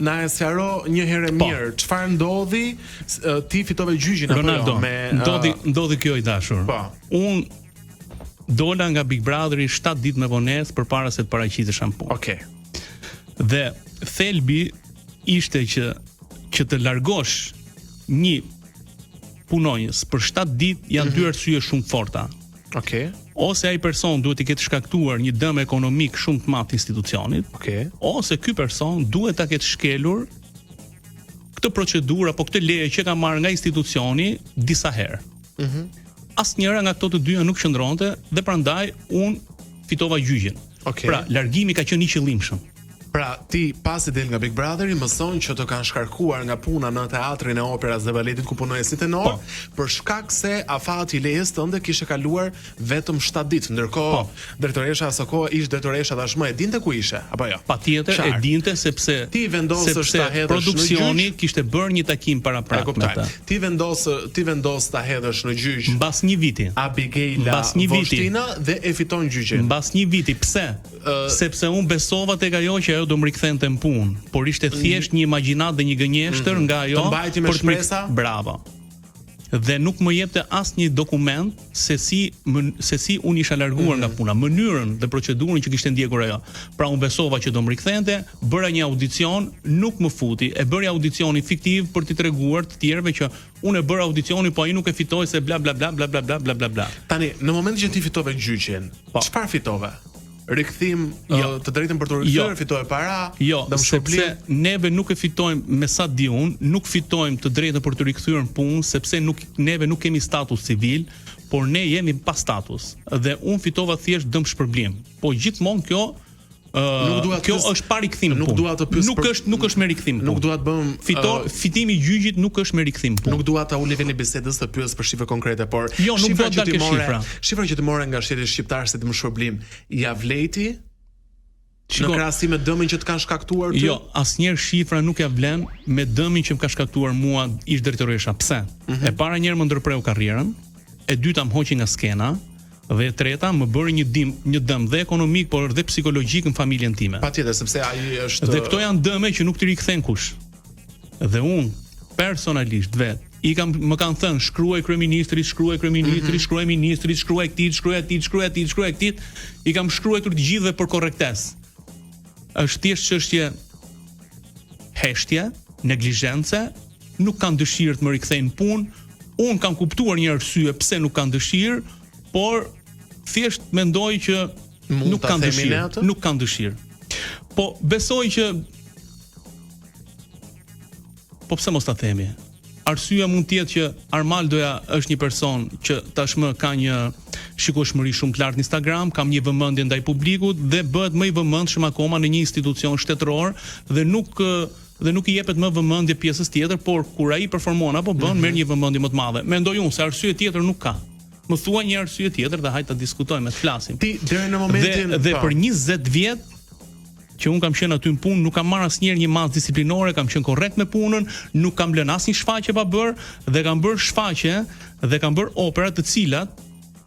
Na e sqaro një herë mirë, çfarë ndodhi? Ti fitove gjyqin apo Ronaldo, jo? ndodhi kjo i dashur. Po. Un dola nga Big Brotheri 7 ditë me vonesë përpara se të paraqitesha në punë. Okej. Dhe thelbi ishte që të largosh një punonjës për 7 ditë janë dy arsye shumë forta. Okej. Ose ai person duhet të ketë shkaktuar një dëm ekonomik shumë të madh institucionit, Okej. ose ky person duhet ta ketë shkelur këtë procedurë apo këtë leje që ka marrë nga institucioni disa herë. Asnjëra nga këto të dyja nuk qëndronte dhe prandaj un fitova gjyqin. Okej. Pra, largimi ka qenë i qëllimshëm. Pra, ti pasi del nga Big Brotheri, mëson që të kanë shkarkuar nga puna në teatrin e operas dhe baletit ku punoje si tenor, për shkak se afati i lejes tënde kishte kaluar vetëm 7 ditë. Ndërkohë, drejtoresha asaj kohe ish drejtoresha tashmë e dinte ku ishe, apo jo? Patjetër e dinte sepse ti vendosësh ta hedhësh produksioni kishte bërë një takim paraprak me ta. Ti vendos ta hedhësh në gjyq mbas një viti. Abigaila Voshtina dhe e fiton gjyqin. Mbas një viti. Pse? Sepse unë besova tek ajo që ajo do më rikthente në punë, por ishte thjesht një imagjinat dhe një gënjeshtër nga ajo për të shpresa. Bravo. Dhe nuk më jepte asnjë dokument se si unë isha larguar nga puna, mënyrën dhe procedurën që kishte ndjekur ajo. Pra unë besova që do më rikthente, bëra një audicion, nuk më futi, e bëri audicionin fiktiv për t'i treguar të tjerëve që unë e bëra audicionin, po ai nuk e fitoi se bla bla bla bla bla bla bla bla bla. Tani, në momentin që ti fitove gjyqin, çfarë fitove? Rikthim të drejtën për të rikthyer, fitoi para, sepse neve nuk e fitojmë, me sa di unë, nuk fitojmë të drejtën për të rikthyer në punë, sepse neve nuk kemi status civil, por ne jemi pa status. Dhe unë fitova thjesht dëm shpërblim. Po gjithmonë kjo është pa rikthim në punë. Nuk është me rikthim. Nuk dua të bëm fitimi i gjyqit nuk është me rikthim punë. Nuk dua ta ul nivelin e bisedës të pyes për shifra konkrete, por nuk do të dalë shifra. Shifra që të morë nga shteti shqiptar se dëm shpërblim, ja vleti në krahasim me dëmin që të kanë shkaktuar ty? Jo, asnjëherë shifra nuk ja vlen me dëmin që më ka shkaktuar mua ish drejtoresha. Pse? E para njëherë më ndërpreu karrierën, e dyta më hoqi nga skena, dhe e treta më bëri një dëm dhe ekonomik por dhe psikologjik në familjen time. Patjetër, sepse ai është. Dhe këto janë dëme që nuk t'i rikthen kush. Dhe unë personalisht më kanë thënë shkruaj kryeministrit, shkruaj ministrit, shkruaj këtij, i kam shkruar të gjithë për korrektesë. Është thjesht çështje heshtje, neglizhence, nuk kanë dëshirë të më rikthejnë punë. Unë kam kuptuar një arsye pse nuk kanë dëshirë, por thjesht mendoj që nuk kanë dëshirë. Po besoj që po pse mos ta themi? Arsyeja mund të jetë që Armaldoja është një person që tashmë ka një shikueshmëri shumë të lartë në Instagram, kam një vëmendje ndaj publikut dhe bëhet më i vëmendshëm akoma në një institucion shtetëror dhe nuk i jepet më vëmendje pjesës tjetër, por kur ai performon apo bën merr një vëmendje më të madhe. Mendoj unë se arsye tjetër nuk ka. Më thua një arsye tjetër dhe hajtë ta diskutojmë, të flasim. Ti deri në momentin dhe për 20 vjet që un kam qenë aty në punë, nuk kam marrë asnjëherë një masë disiplinore, kam qenë korrekt me punën, nuk kam lënë asnjë shfaqje pa bër dhe kam bërë shfaqje dhe kam bërë opera të cilat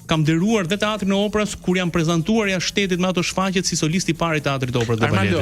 kam nderuar dhe teatrin e operës kur janë prezantuar jashtë shtetit me ato shfaqjet si solist i parë i teatrit të operës dhe baletit.